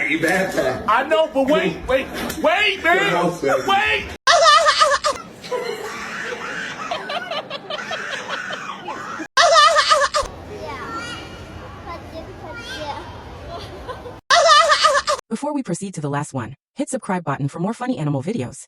You better. I know, but wait, man. Wait. Before we proceed to the last one, hit subscribe button for more funny animal videos.